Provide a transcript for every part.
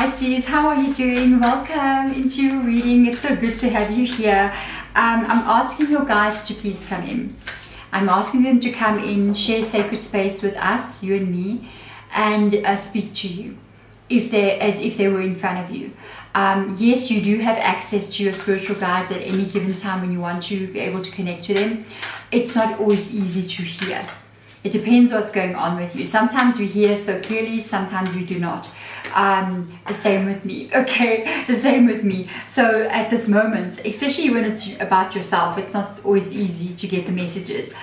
Pisces, how are you doing? Welcome into your reading. It's so good to have you here. I'm asking your guides to please come in. I'm asking them to come in, share sacred space with us, you and me, and speak to you as if they were in front of you. Yes, you do have access to your spiritual guides at any given time when you want to be able to connect to them. It's not always easy to hear. It depends what's going on with you. Sometimes we hear so clearly, sometimes we do not. The same with me, okay? The same with me. So at this moment, especially when it's about yourself, it's not always easy to get the messages.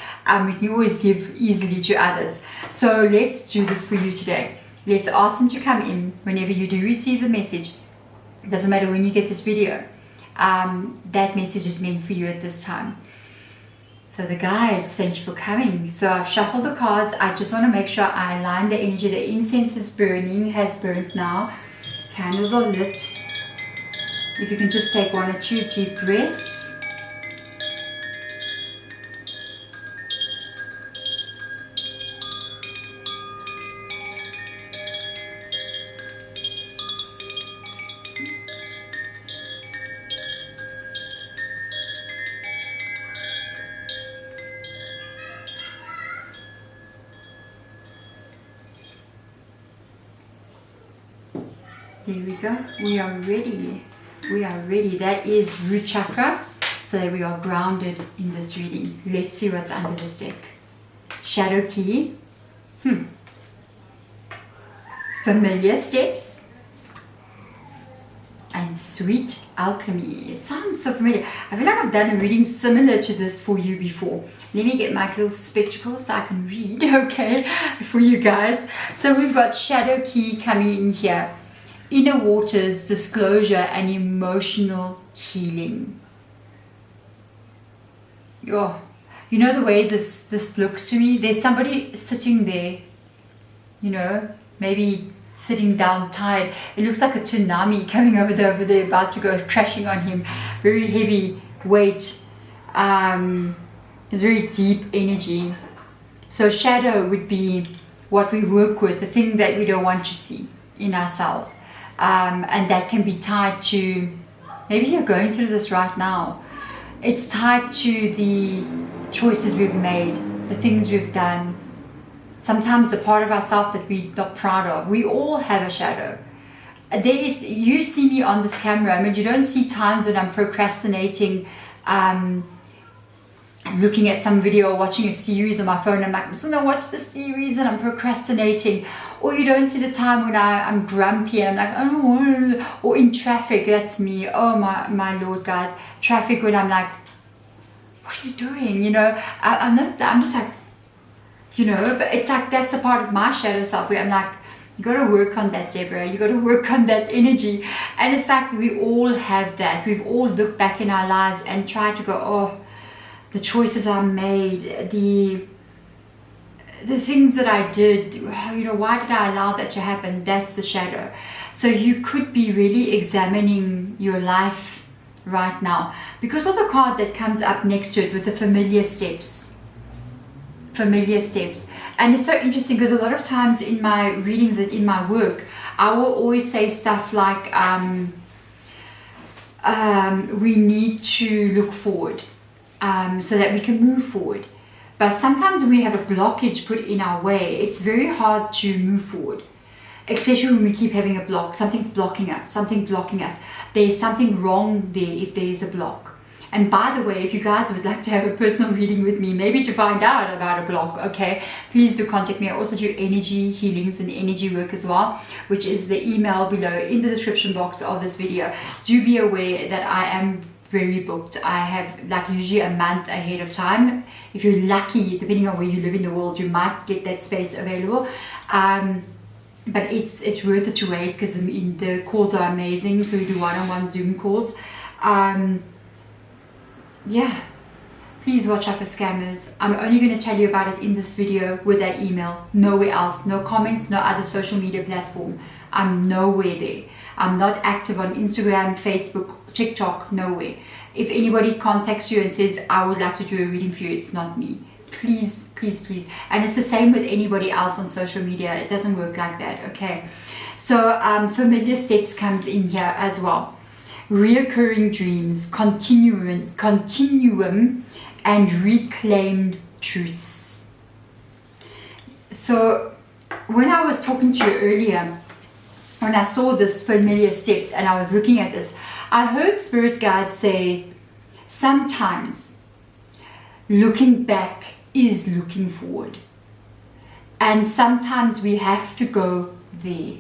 We can always give easily to others. So let's do this for you today. Let's ask them to come in whenever you do receive the message. It doesn't matter when you get this video. That message is meant for you at this time. So the guys, thank you for coming. So I've shuffled the cards. I just want to make sure I align the energy. The incense is burning, has burnt now. Candles are lit. If you can just take 1 or 2 deep breaths. There we go. We are ready. We are ready. That is root chakra, so that we are grounded in this reading. Let's see what's under this deck. Shadow key. Familiar steps. And sweet alchemy. It sounds so familiar. I feel like I've done a reading similar to this for you before. Let me get my little spectacles so I can read, okay, for you guys. So we've got shadow key coming in here. Inner waters, disclosure, and emotional healing. Oh, you know the way this looks to me? There's somebody sitting there, you know, maybe sitting down tired. It looks like a tsunami coming over there, about to go crashing on him. Very heavy weight. It's very deep energy. So shadow would be what we work with, the thing that we don't want to see in ourselves. And that can be tied to, maybe you're going through this right now. It's tied to the choices we've made, the things we've done. Sometimes the part of ourselves that we're not proud of. We all have a shadow. You see me on this camera. I mean, you don't see times when I'm procrastinating, looking at some video or watching a series on my phone. I'm like, I'm just gonna watch the series and I'm procrastinating. Or you don't see the time when I'm grumpy and I'm like, I don't want to. Or in traffic, that's me. Oh my Lord, guys. Traffic when I'm like, what are you doing? You know, I'm just like, you know, but it's like that's a part of my shadow self where I'm like, you got to work on that, Deborah. You got to work on that energy. And it's like we all have that. We've all looked back in our lives and tried to go, oh, the choices I made, the things that I did, you know, why did I allow that to happen? That's the shadow. So you could be really examining your life right now because of the card that comes up next to it with the familiar steps. Familiar steps. And it's so interesting because a lot of times in my readings and in my work, I will always say stuff like, we need to look forward. So that we can move forward. But sometimes when we have a blockage put in our way, it's very hard to move forward. Especially when we keep having a block. Something's blocking us, There's something wrong there if there is a block. And by the way, if you guys would like to have a personal reading with me, maybe to find out about a block, okay, please do contact me. I also do energy healings and energy work as well, which is the email below in the description box of this video. Do be aware that I am very booked. I have like usually a month ahead of time. If you're lucky, depending on where you live in the world, you might get that space available. But it's worth it to wait because the calls are amazing. So we do one-on-one Zoom calls. Yeah, please watch out for scammers. I'm only going to tell you about it in this video with that email. Nowhere else. No comments, no other social media platform. I'm nowhere there. I'm not active on Instagram, Facebook, TikTok, nowhere. If anybody contacts you and says, I would like to do a reading for you, it's not me. Please, please, please. And it's the same with anybody else on social media. It doesn't work like that, okay? So familiar steps comes in here as well. Reoccurring dreams, continuum and reclaimed truths. So when I was talking to you earlier, when I saw this familiar steps and I was looking at this, I heard Spirit Guide say, sometimes looking back is looking forward. And sometimes we have to go there,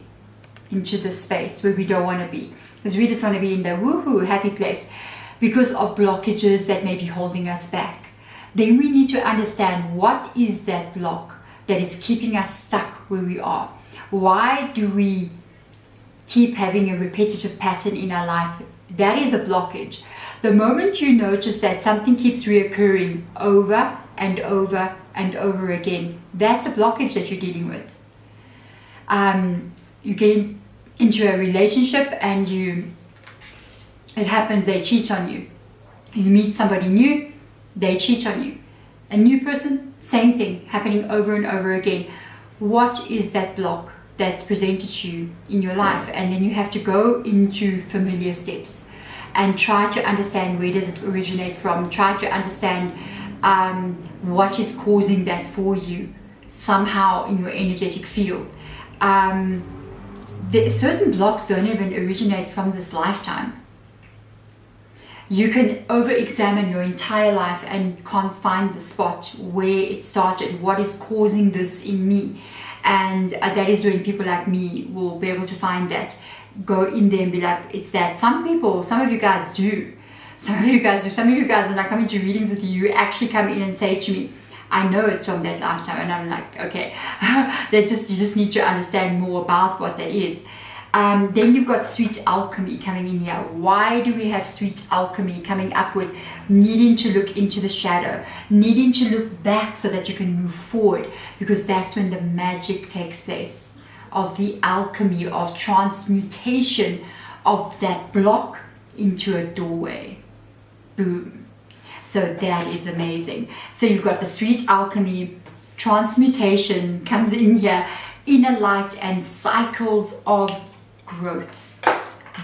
into the space where we don't want to be. Because we just want to be in the woohoo, happy place. Because of blockages that may be holding us back. Then we need to understand what is that block that is keeping us stuck where we are. Why do we keep having a repetitive pattern in our life? That is a blockage. The moment you notice that something keeps reoccurring over and over and over again, that's a blockage that you're dealing with. You get into a relationship and it happens, they cheat on you. You meet somebody new, they cheat on you. A new person, same thing, happening over and over again. What is that block that's presented to you in your life? And then you have to go into familiar steps and try to understand where does it originate from. Try to understand what is causing that for you somehow in your energetic field. Certain blocks don't even originate from this lifetime. You can over-examine your entire life and can't find the spot where it started, what is causing this in me. And that is when people like me will be able to find that, go in there and be like, it's that. Some of you guys do. Some of you guys, when I come into readings with you actually come in and say to me, I know it's from that lifetime. And I'm like, okay, you just need to understand more about what that is. Then you've got sweet alchemy coming in here. Why do we have sweet alchemy coming up with needing to look into the shadow, needing to look back so that you can move forward? Because that's when the magic takes place of the alchemy, of transmutation of that block into a doorway. Boom. So that is amazing. So you've got the sweet alchemy, transmutation comes in here, inner light and cycles of growth.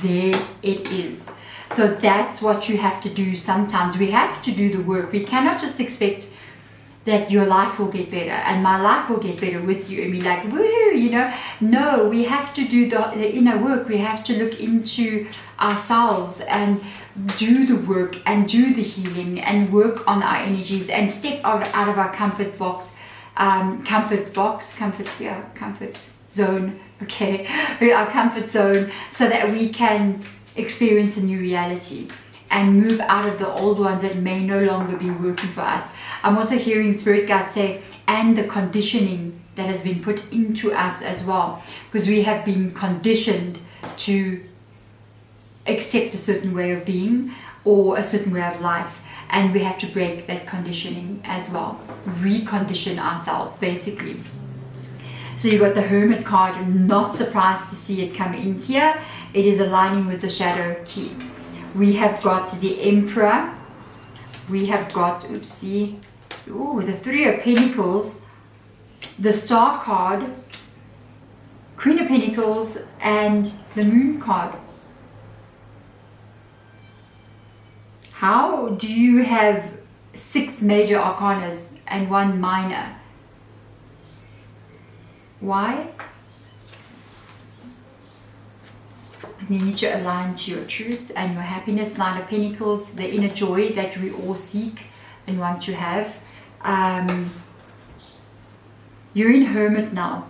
There it is. So that's what you have to do sometimes. We have to do the work. We cannot just expect that your life will get better and my life will get better with you and be like, woo, No, we have to do the inner work. We have to look into ourselves and do the work and do the healing and work on our energies and step out of our comfort zone, okay, our comfort zone, so that we can experience a new reality and move out of the old ones that may no longer be working for us. I'm also hearing Spirit Guide say, and the conditioning that has been put into us as well, because we have been conditioned to accept a certain way of being or a certain way of life, and we have to break that conditioning as well, recondition ourselves basically. So you got the Hermit card, not surprised to see it come in here. It is aligning with the shadow key. We have got the Emperor, we have got, the Three of Pentacles, the Star card, Queen of Pentacles, and the Moon card. How do you have 6 major arcanas and 1 minor? Why? You need to align to your truth and your happiness. 9 of Pentacles, the inner joy that we all seek and want to have. You're in Hermit now.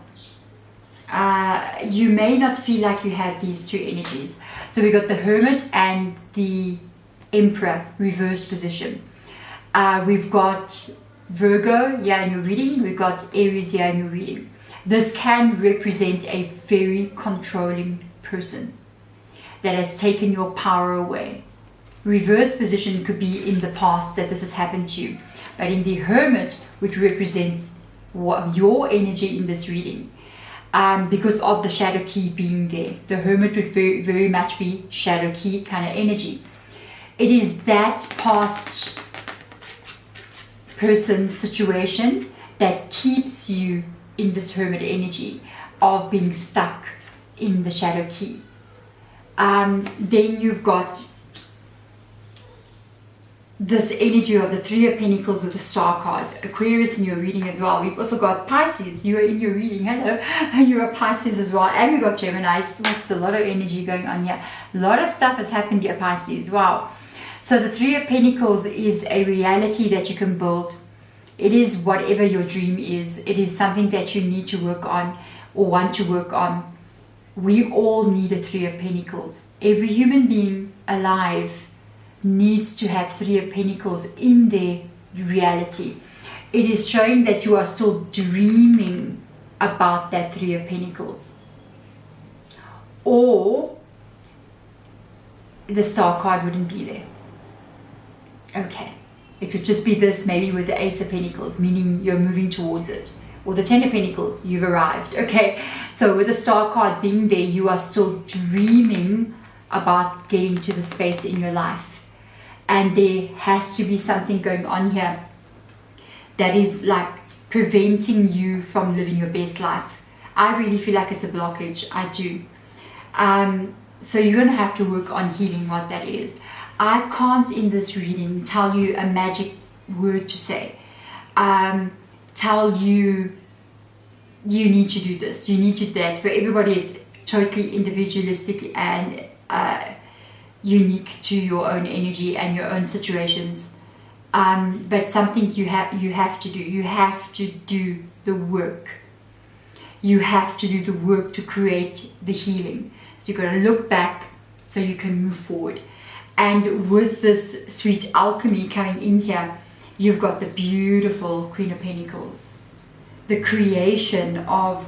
You may not feel like you have these 2 energies. So we got the Hermit and the Emperor reverse position. We've got Virgo here in your reading. We've got Aries here in your reading. This can represent a very controlling person that has taken your power away. Reverse position could be in the past that this has happened to you. But in the Hermit, which represents your energy in this reading, because of the shadow key being there, the Hermit would very, very much be shadow key kind of energy. It is that past person situation that keeps you in this Hermit energy of being stuck in the shadow key. Then you've got this energy of the Three of Pentacles with the Star card. Aquarius in your reading as well. We've also got Pisces. You are in your reading. Hello. You are Pisces as well. And we've got Gemini. So it's a lot of energy going on here. A lot of stuff has happened here, Pisces. Wow. So the Three of Pentacles is a reality that you can build. It is whatever your dream is. It is something that you need to work on or want to work on. We all need a Three of Pentacles. Every human being alive needs to have Three of Pentacles in their reality. It is showing that you are still dreaming about that Three of Pentacles. Or the Star card wouldn't be there. Okay. It could just be this, maybe with the Ace of Pentacles, meaning you're moving towards it. Or the Ten of Pentacles, you've arrived. Okay. So with the Star card being there, you are still dreaming about getting to the space in your life. And there has to be something going on here that is like preventing you from living your best life. I really feel like it's a blockage. I do. So you're going to have to work on healing what that is. I can't in this reading tell you a magic word to say. Tell you need to do this, you need to do that. For everybody it's totally individualistic and unique to your own energy and your own situations, but something you have to do. You have to do the work. You have to do the work to create the healing. So you've got to look back so you can move forward. And with this sweet alchemy coming in here, you've got the beautiful Queen of Pentacles, the creation of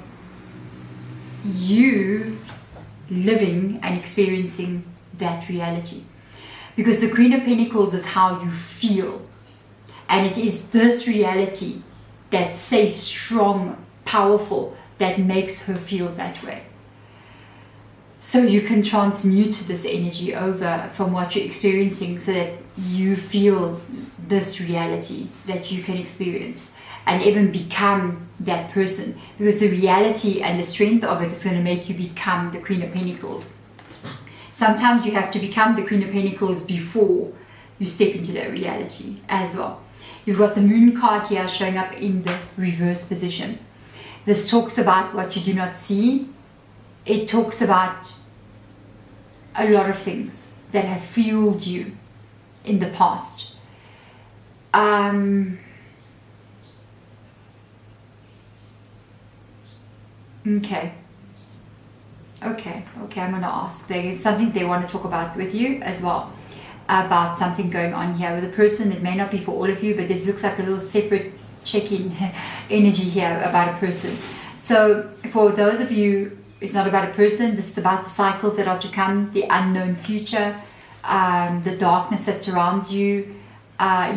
you living and experiencing that reality. Because the Queen of Pentacles is how you feel, and it is this reality that's safe, strong, powerful, that makes her feel that way. So you can transmute this energy over from what you're experiencing so that you feel this reality that you can experience and even become that person, because the reality and the strength of it is going to make you become the Queen of Pentacles. Sometimes you have to become the Queen of Pentacles before you step into that reality as well. You've got the Moon card here showing up in the reverse position. This talks about what you do not see. It talks about a lot of things that have fueled you in the past. Okay, I'm going to ask. There's something they want to talk about with you as well, about something going on here with a person. It may not be for all of you, but this looks like a little separate check-in energy here about a person. So for those of you, it's not about a person. This is about the cycles that are to come, the unknown future, the darkness that surrounds you.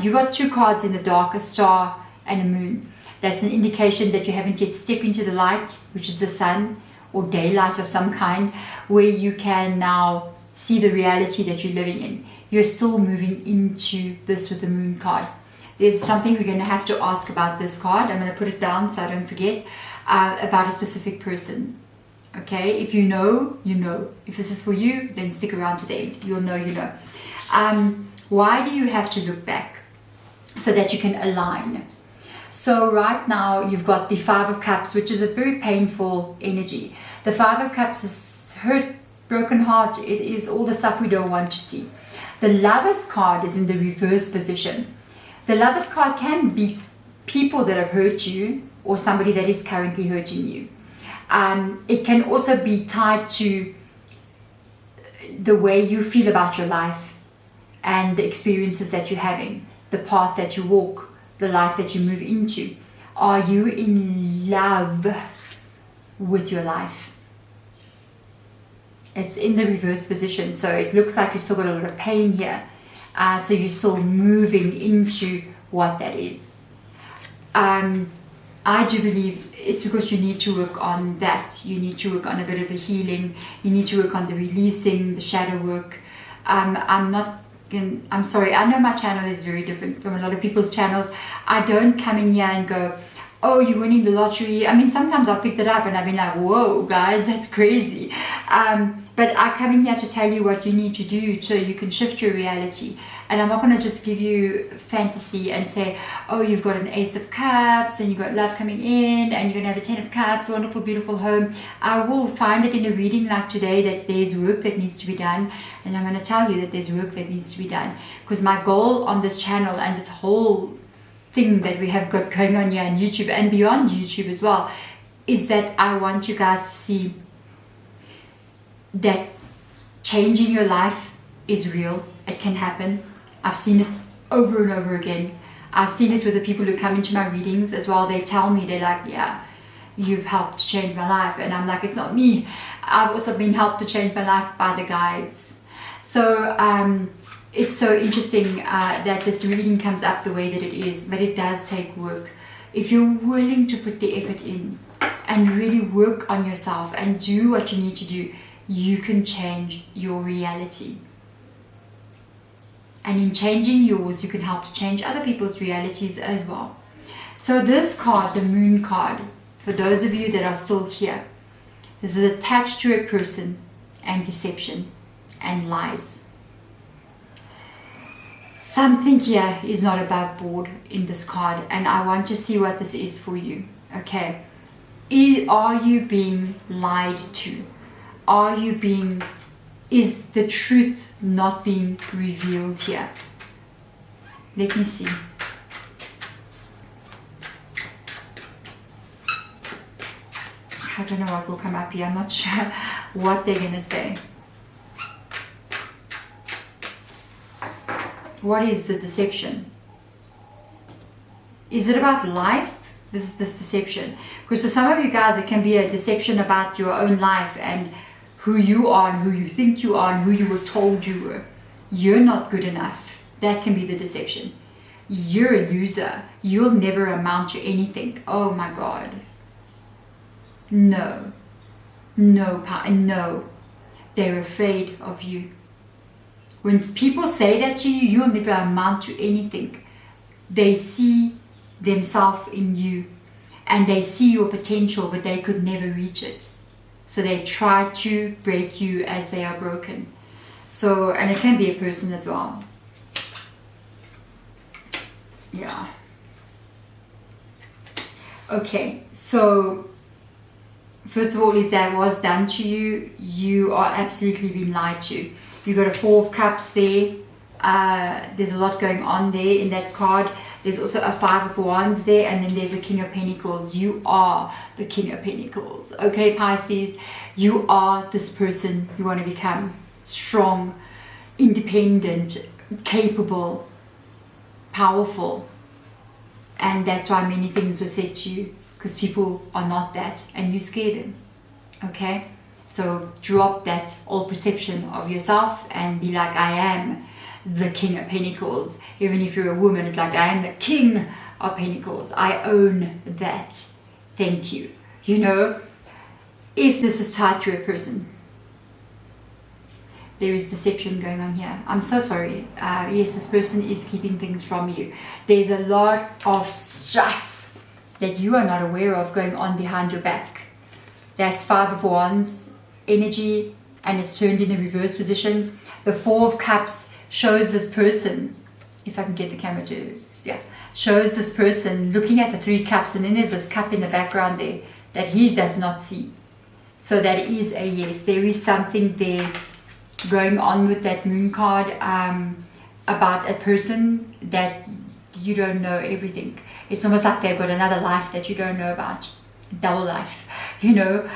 You got two cards in the dark, a star and a moon. That's an indication that you haven't yet stepped into the light, which is the sun, or daylight of some kind, where you can now see the reality that you're living in. You're still moving into this with the Moon card. There's something we're going to have to ask about this card. I'm going to put it down so I don't forget, about a specific person. Okay, if you know, you know. If this is for you, then stick around to the end. You'll know, you know. Why do you have to look back? So that you can align. So right now you've got the Five of Cups, which is a very painful energy. The Five of Cups is hurt, broken heart. It is all the stuff we don't want to see. The Lover's card is in the reverse position. The Lover's card can be people that have hurt you or somebody that is currently hurting you. It can also be tied to the way you feel about your life and the experiences that you're having, the path that you walk, the life that you move into. Are you in love with your life? It's in the reverse position, so it looks like you've still got a lot of pain here. So you're still moving into what that is. I do believe it's because you need to work on that. You need to work on a bit of the healing. You need to work on the releasing, the shadow work. I'm sorry, I know my channel is very different from a lot of people's channels. I don't come in here and go, oh, you're winning the lottery. I mean, sometimes I picked it up and I've been like, whoa, guys, that's crazy. But I come in here to tell you what you need to do so you can shift your reality. And I'm not going to just give you fantasy and say, oh, you've got an Ace of Cups and you've got love coming in and you're going to have a 10 of Cups, wonderful, beautiful home. I will find it in a reading like today that there's work that needs to be done. And I'm going to tell you that there's work that needs to be done. Because my goal on this channel and this whole thing that we have got going on here on YouTube and beyond YouTube as well is that I want you guys to see that changing your life is real. It can happen. I've seen it over and over again. I've seen it with the people who come into my readings as well. They tell me, they're like, yeah, you've helped to change my life. And I'm like, it's not me. I've also been helped to change my life by the guides. So it's so interesting that this reading comes up the way that it is, but it does take work. If you're willing to put the effort in and really work on yourself and do what you need to do, you can change your reality. And in changing yours, you can help to change other people's realities as well. So this card, the Moon card, for those of you that are still here, this is attached to a person and deception and lies. Something here is not above board in this card, and I want to see what this is for you. Okay, are you being lied to? Is the truth not being revealed here? Let me see. I don't know what will come up here. I'm not sure what they're going to say. What is the deception? Is it about life? This deception. Because for some of you guys, it can be a deception about your own life and who you are and who you think you are and who you were told you were. You're not good enough. That can be the deception. You're a loser. You'll never amount to anything. Oh my God. No. No. They're afraid of you. When people say that to you, you'll never amount to anything. They see themselves in you and they see your potential, but they could never reach it. So they try to break you as they are broken. So, and it can be a person as well. Yeah. Okay, so first of all, if that was done to you, you are absolutely being lied to. You've got a Four of Cups there. There's a lot going on there in that card. There's also a Five of Wands there, and then there's a King of Pentacles. You are the King of Pentacles. Okay, Pisces, you are this person you want to become. Strong, independent, capable, powerful. And that's why many things were said to you, because people are not that and you scare them. Okay? So drop that old perception of yourself and be like, I am the King of Pentacles. Even if you're a woman, it's like, I am the King of Pentacles. I own that. Thank you. You know, if this is tied to a person, there is deception going on here. I'm so sorry. Yes, this person is keeping things from you. There's a lot of stuff that you are not aware of going on behind your back. That's Five of Wands energy, and it's turned in a reverse position. The Four of Cups shows this person, if I can get the camera to, yeah, shows this person looking at the Three Cups, and then there's this cup in the background there that he does not see. So that is a yes. There is something there going on with that Moon card about a person that you don't know everything. It's almost like they've got another life that you don't know about. Double life, you know.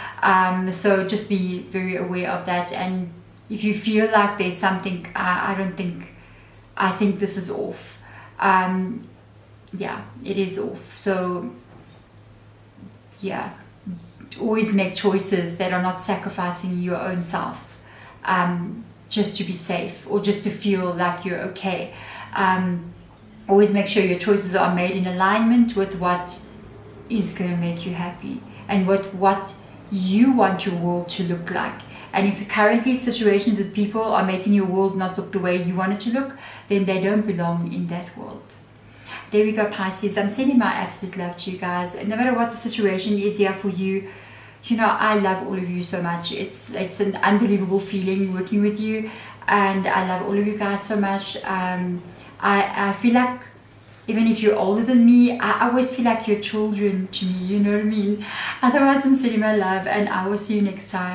So just be very aware of that. And if you feel like there's something, I think this is off. Yeah, it is off. So yeah, always make choices that are not sacrificing your own self, just to be safe or just to feel like you're okay. Always make sure your choices are made in alignment with what is going to make you happy and what you want your world to look like. And if currently situations with people are making your world not look the way you want it to look, then they don't belong in that world. There we go, Pisces. I'm sending my absolute love to you guys. No matter what the situation is here for you, you know, I love all of you so much. It's an unbelievable feeling working with you, and I love all of you guys so much. I feel like, even if you're older than me, I always feel like you're children to me, you know what I mean? Otherwise, I'm sending my love, and I will see you next time.